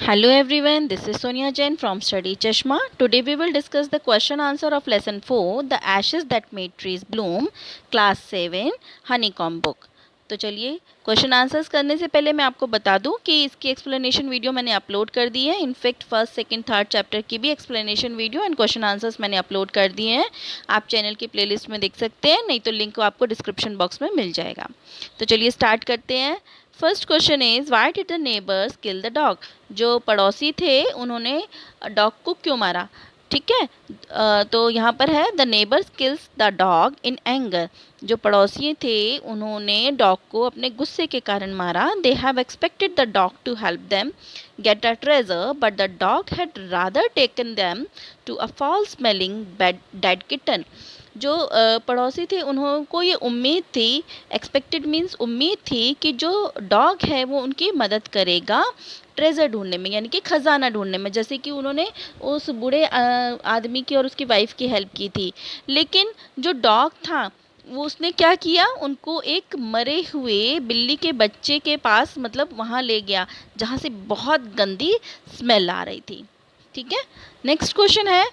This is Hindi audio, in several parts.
Hello everyone, this is Sonia Jain from Study Chashma. Today we will discuss the question answer of lesson 4, The Ashes That Made Trees Bloom, class 7, Honeycomb book. तो चलिए क्वेश्चन आंसर्स करने से पहले मैं आपको बता दूं कि इसकी एक्सप्लेनेशन वीडियो मैंने अपलोड कर दी है। In fact first second third chapter की भी explanation video and question answers मैंने अपलोड कर दिए हैं। आप चैनल की प्लेलिस्ट में देख सकते हैं, नहीं तो लिंक आपको डिस्क्रिप्शन बॉक्स में मिल जाएगा। तो चलिए स्टार्ट करते हैं। First question is why did the neighbours kill the dog. जो पड़ोसी थे उन्होंने डॉग को क्यों मारा। ठीक है, तो यहाँ पर है the neighbours kills the dog in anger. जो पड़ोसी थे उन्होंने डॉग को अपने गुस्से के कारण मारा। They have expected the dog to help them get a treasure but the dog had rather taken them to a foul smelling dead kitten. जो पड़ोसी थे उनको ये उम्मीद थी, एक्सपेक्टेड मीन्स उम्मीद थी कि जो डॉग है वो उनकी मदद करेगा ट्रेजर ढूंढने में, यानी कि खजाना ढूंढने में, जैसे कि उन्होंने उस बूढ़े आदमी की और उसकी वाइफ की हेल्प की थी। लेकिन जो डॉग था वो उसने क्या किया, उनको एक मरे हुए बिल्ली के बच्चे के पास मतलब वहाँ ले गया जहाँ से बहुत गंदी स्मेल आ रही थी। ठीक है, नेक्स्ट क्वेश्चन है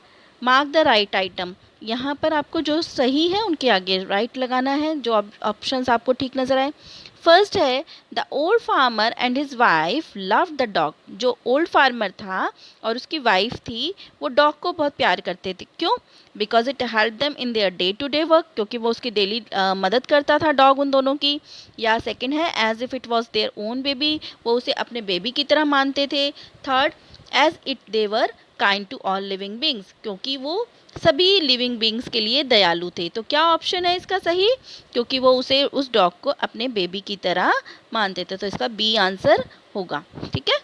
मार्क द राइट आइटम। यहाँ पर आपको जो सही है उनके आगे राइट लगाना है, जो ऑप्शंस आपको ठीक नज़र आए। फर्स्ट है the old farmer and his wife love the dog. जो ओल्ड फार्मर था और उसकी वाइफ थी वो डॉग को बहुत प्यार करते थे। क्यों? Because it help them in their day to day work, क्योंकि वो उसकी डेली मदद करता था डॉग उन दोनों की। या सेकंड है as if it was their own baby, वो उसे अपने बेबी की तरह मानते थे। Third, as it they were kind to all living beings, क्योंकि वो सभी लिविंग बींग्स के लिए दयालु थे। तो क्या ऑप्शन है इसका सही? क्योंकि वो उसे उस डॉग को अपने बेबी की तरह मानते थे, तो इसका बी आंसर होगा। ठीक है,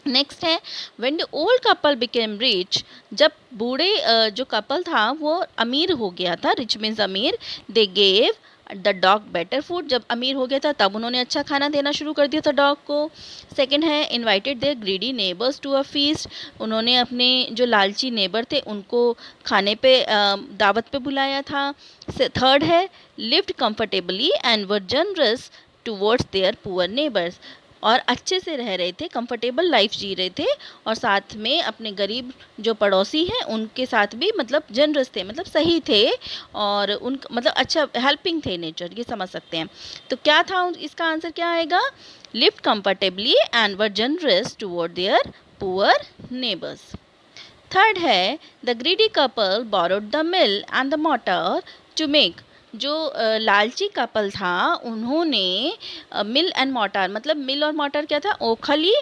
नेक्स्ट है when the old couple became rich. जब बूढ़े जो कपल था वो अमीर हो गया था, रिच मीन्स अमीर, they gave the dog better food. जब अमीर हो गया था तब उन्होंने अच्छा खाना देना शुरू कर दिया था डॉग को। सेकंड है invited their greedy neighbours to a feast. उन्होंने अपने जो लालची नेबर थे उनको खाने पे दावत पे बुलाया था। थर्ड है lived comfortably and were generous towards their poor neighbours. और अच्छे से रह रहे थे, कंफर्टेबल लाइफ जी रहे थे, और साथ में अपने गरीब जो पड़ोसी हैं उनके साथ भी मतलब जनरस थे, मतलब सही थे, और उन मतलब अच्छा हेल्पिंग थे नेचर, ये समझ सकते हैं। तो क्या था इसका आंसर, क्या आएगा? Lived comfortably and were generous toward their poor neighbours. Third है the greedy couple borrowed the mill and the mortar to make. जो लालची कपल था उन्होंने मिल एंड मोटर, मतलब मिल और मोटर क्या था, ओखली,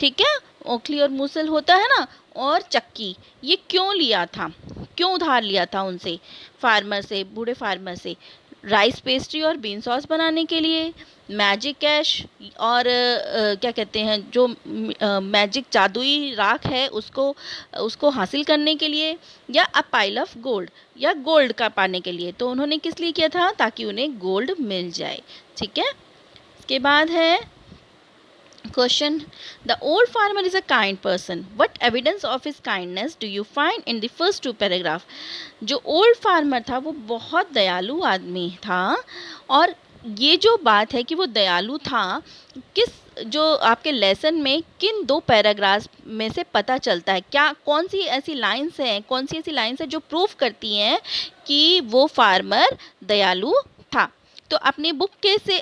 ठीक है, ओखली और मूसल होता है ना, और चक्की, ये क्यों लिया था, क्यों उधार लिया था उनसे, फार्मर से, बूढ़े फार्मर से? राइस पेस्ट्री और बीन सॉस बनाने के लिए, मैजिक कैश, और क्या कहते हैं जो मैजिक जादुई राख है उसको उसको हासिल करने के लिए, या अ पाइल ऑफ गोल्ड, या गोल्ड का पाने के लिए। तो उन्होंने किस लिए किया था? ताकि उन्हें गोल्ड मिल जाए। ठीक है, इसके बाद है question the old farmer is a kind person, what evidence of his kindness do you find in the first two paragraph. जो ओल्ड फार्मर था वो बहुत दयालु आदमी था, और ये जो बात है कि वो दयालु था, किस जो आपके लेसन में किन दो पैराग्राफ्स में से पता चलता है? क्या कौन सी ऐसी लाइन्स हैं, कौन सी ऐसी लाइन्स हैं जो प्रूफ करती हैं कि वो फार्मर दयालु था? तो अपनी बुक के से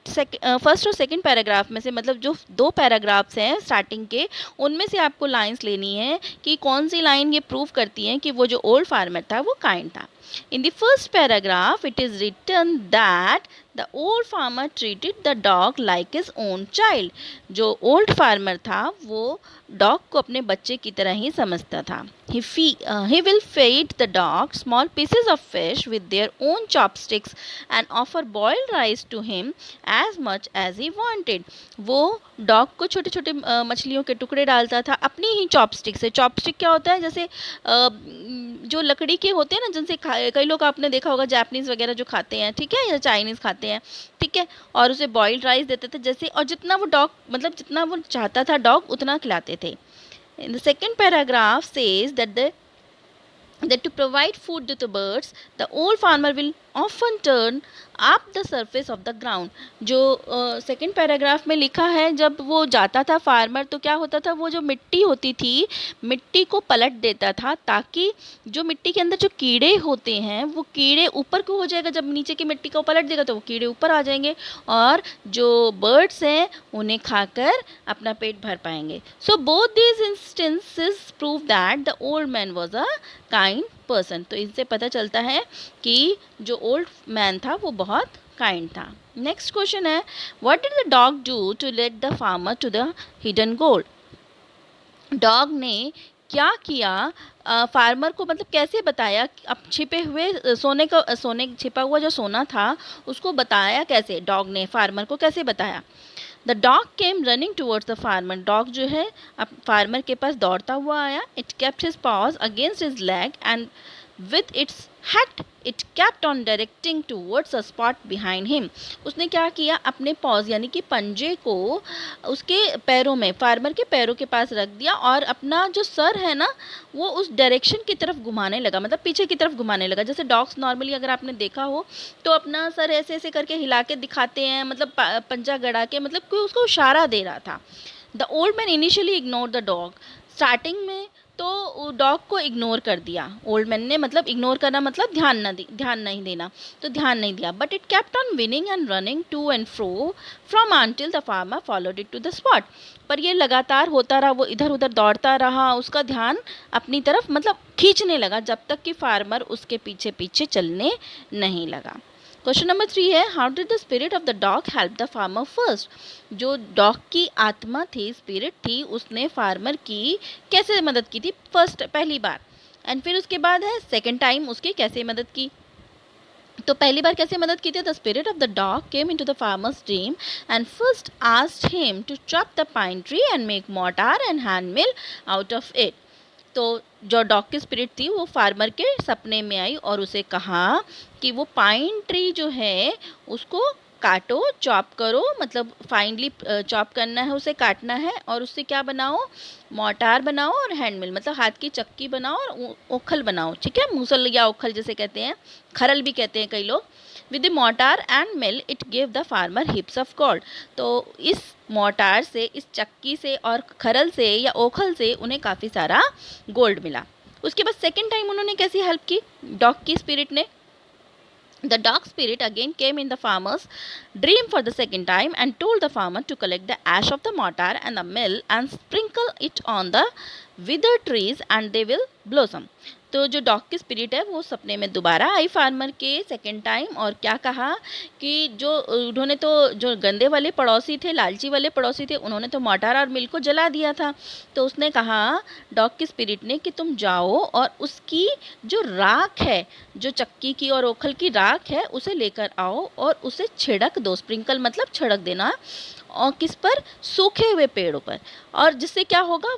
फर्स्ट और सेकंड पैराग्राफ में से, मतलब जो दो पैराग्राफ्स हैं स्टार्टिंग के, उनमें से आपको लाइंस लेनी है कि कौन सी लाइन ये प्रूव करती हैं कि वो जो ओल्ड फार्मर था वो काइंड था। In the first paragraph it is written that the old farmer treated the dog like his own child. जो ओल्ड फार्मर था वो डॉग को अपने बच्चे की तरह ही समझता था। He will feed the dog small pieces of fish with their own chopsticks and offer boiled rice to him as much as he wanted. वो डॉग को छोटे छोटे मछलियों के टुकड़े डालता था अपनी ही चॉपस्टिक से। चॉपस्टिक क्या होता है? जैसे जो लकड़ी के होते हैं ना, जिनसे कई लोग आपने देखा होगा जापानीज़ वगैरह जो खाते हैं, ठीक है, या चाइनीज़ खाते हैं, ठीक है, और उसे बॉइल्ड राइस देते थे जैसे, और जितना वो डॉग मतलब जितना वो चाहता था डॉग उतना खिलाते थे। In the second paragraph says that to provide food to the birds, the old farmer will often turn up the surface of the ground. जो सेकंड पैराग्राफ में लिखा है, जब वो जाता था फार्मर तो क्या होता था, वो जो मिट्टी होती थी मिट्टी को पलट देता था, ताकि जो मिट्टी के अंदर जो कीड़े होते हैं वो कीड़े ऊपर को हो जाएगा। जब नीचे की मिट्टी को पलट देगा तो वो कीड़े ऊपर आ जाएंगे और जो बर्ड्स हैं उन्हें खाकर अपना पेट भर पाएंगे। So both these instances prove that the old man was a kind person. तो इससे पता चलता है कि जो ओल्ड मैन था वो बहुत काइंड था। नेक्स्ट क्वेश्चन है, what did the dog do to let the farmer to the hidden gold. Dog ने क्या किया, फार्मर को मतलब कैसे बताया, अब छिपे हुए सोने छिपा हुआ जो सोना था उसको बताया कैसे, डॉग ने फार्मर को कैसे बताया। The dog came running towards the farmer. Dog जो है अब फार्मर के पास दौड़ता हुआ आया। It kept his pause against his leg and with its head it kept on directing towards a spot behind him. उसने क्या किया, अपने पॉज यानी कि पंजे को उसके पैरों में, फार्मर के पैरों के पास रख दिया और अपना जो सर है ना वो उस डायरेक्शन की तरफ घुमाने लगा, मतलब पीछे की तरफ घुमाने लगा। जैसे डॉग्स नॉर्मली अगर आपने देखा हो तो अपना सर ऐसे ऐसे करके हिला के दिखाते हैं, मतलब पंजा गड़ा के, मतलब कोई उसको इशारा दे रहा था। The old man initially ignore the dog. Starting में तो डॉग को इग्नोर कर दिया ओल्ड मैन ने, मतलब इग्नोर करना मतलब ध्यान नहीं देना, तो ध्यान नहीं दिया। But it kept on whining and running to and fro from until the farmer followed it to the spot. पर ये लगातार होता रहा, वो इधर उधर दौड़ता रहा, उसका ध्यान अपनी तरफ मतलब खींचने लगा, जब तक कि फार्मर उसके पीछे पीछे चलने नहीं लगा। क्वेश्चन नंबर 3 है, how did the spirit of the dog help the farmer first. जो डॉग की आत्मा थी, स्पिरिट थी, उसने फार्मर की कैसे मदद की थी फर्स्ट, पहली बार, एंड फिर उसके बाद है सेकेंड टाइम उसकी कैसे मदद की। तो पहली बार कैसे मदद की थी, the spirit of the dog came into the farmer's dream and first asked him to chop the pine tree and make mortar and hand mill out of it. तो जो डॉग की स्पिरिट थी वो फार्मर के सपने में आई और उसे कहा कि वो पाइन ट्री जो है उसको काटो, चॉप करो, मतलब फाइनली चॉप करना है, उसे काटना है और उससे क्या बनाओ, मोर्टार बनाओ और हैंड मिल मतलब हाथ की चक्की बनाओ और ओखल बनाओ, ठीक है, मूसल या ओखल जिसे कहते हैं, खरल भी कहते हैं कई लोग। With the mortar and mill it give the farmer हिप्स of gold. तो इस मोर्टार से, इस चक्की से और खरल से या ओखल से उन्हें काफ़ी सारा गोल्ड मिला। उसके बाद सेकेंड टाइम उन्होंने कैसी हेल्प की डॉग की स्पिरिट ने। The dog spirit again came in the farmer's dream for the second time and told the farmer to collect the ash of the mortar and the mill and sprinkle it on the withered trees and they will blossom. तो जो डॉग की स्पिरिट है वो सपने में दोबारा आई फार्मर के सेकेंड टाइम और क्या कहा कि जो उन्होंने तो जो गंदे वाले पड़ोसी थे, लालची वाले पड़ोसी थे, उन्होंने तो मोटार और मिल को जला दिया था। तो उसने कहा डॉग की स्पिरिट ने कि तुम जाओ और उसकी जो राख है, जो चक्की की और ओखल की राख है, उसे लेकर आओ और उसे छिड़क दो, स्प्रिंकल मतलब छिड़क देना, और किस पर, सूखे हुए पेड़ों पर, और जिससे क्या होगा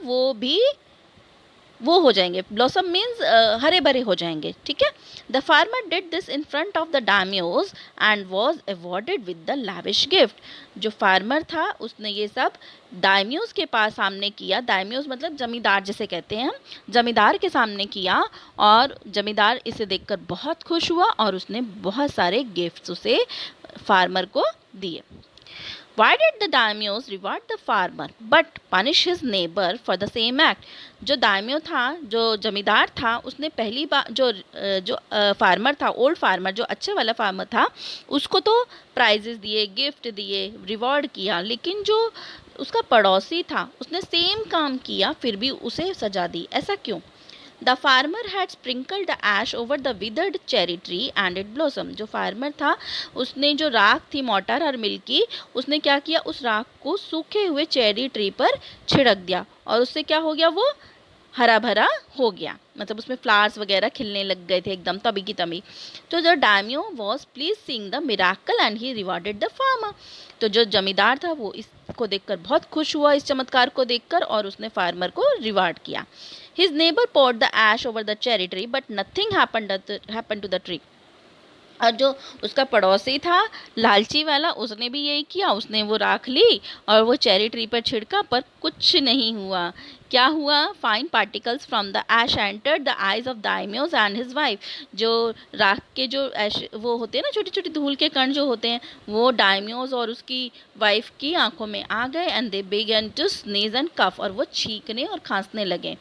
वो हो जाएंगे, ब्लॉसम मीन्स हरे भरे हो जाएंगे, ठीक है। The farmer did this in front of the daimyos and was awarded with the lavish gift. जो फार्मर था उसने ये सब दायम्योज के पास सामने किया, दायम्योज मतलब जमींदार जिसे कहते हैं, जमींदार के सामने किया और जमींदार इसे देखकर बहुत खुश हुआ और उसने बहुत सारे गिफ्ट्स उसे फार्मर को दिए। Why did the daimyos reward the farmer but punish his neighbor for the same act? जो दायम्यो था, जो जमींदार था, उसने पहली बार जो फार्मर था, ओल्ड फार्मर, जो अच्छे वाला फार्मर था, उसको तो प्राइजेस दिए, गिफ्ट दिए, रिवॉर्ड किया, लेकिन जो उसका पड़ोसी था उसने सेम काम किया फिर भी उसे सजा दी। ऐसा क्यों? The farmer had sprinkled the ash over the withered cherry tree and it blossom. जो फार्मर था उसने जो राख थी मोटार और मिल की, उसने क्या किया, उस राख को सूखे हुए चेरी ट्री पर छिड़क दिया और उससे क्या हो गया, वो हरा भरा हो गया, मतलब उसमें फ्लावर्स वगैरह खिलने लग गए थे एकदम तभी की तभी। तो the daimyo was pleased seeing the miracle and he rewarded the farmer. तो जो जमींदार था वो इसको देखकर बहुत खुश हुआ, इस चमत्कार को देखकर, और उसने फार्मर को रिवार्ड किया। His neighbor poured the ash over the cherry tree, but nothing happened to the tree. और जो उसका पड़ोसी था लालची वाला, उसने भी यही किया, उसने वो राख ली और वो चेरी ट्री पर छिड़का, पर कुछ नहीं हुआ। क्या हुआ? Fine particles from the ash entered the eyes of daimyos and his wife. जो राख के जो ऐश वो होते हैं ना, छोटे छोटे धूल के कण जो होते हैं, वो दाइम्योस और उसकी वाइफ की आंखों में आ गए। And they began to sneeze and cough, और वो छींकने और खांसने लगे।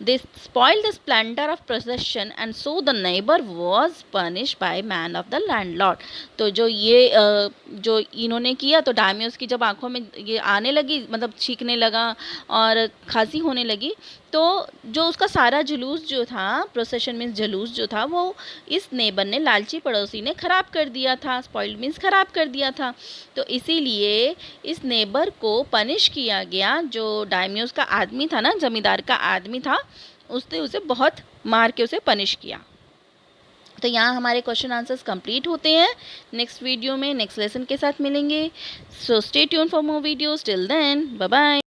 They spoiled the splendor of procession and so the neighbor was punished by man of the landlord। तो जो इन्होंने किया, तो डायमियोस की जब आंखों में ये आने लगी, मतलब छींकने लगा और खांसी होने लगी, तो जो उसका सारा जुलूस जो था, प्रोसेशन मीन्स जुलूस जो था, वो इस नेबर ने, लालची पड़ोसी ने ख़राब कर दिया था। स्पॉइल्ड मीन्स ख़राब कर दिया था। तो इसीलिए इस नेबर को पनिश किया गया। जो डायमियोस का आदमी था ना, जमींदार का आदमी था, उसने उसे बहुत मार के उसे पनिश किया। तो यहाँ हमारे क्वेश्चन आंसर्स कंप्लीट होते हैं। नेक्स्ट वीडियो में नेक्स्ट लेसन के साथ मिलेंगे। So stay tune for more videos. Till then, bye bye.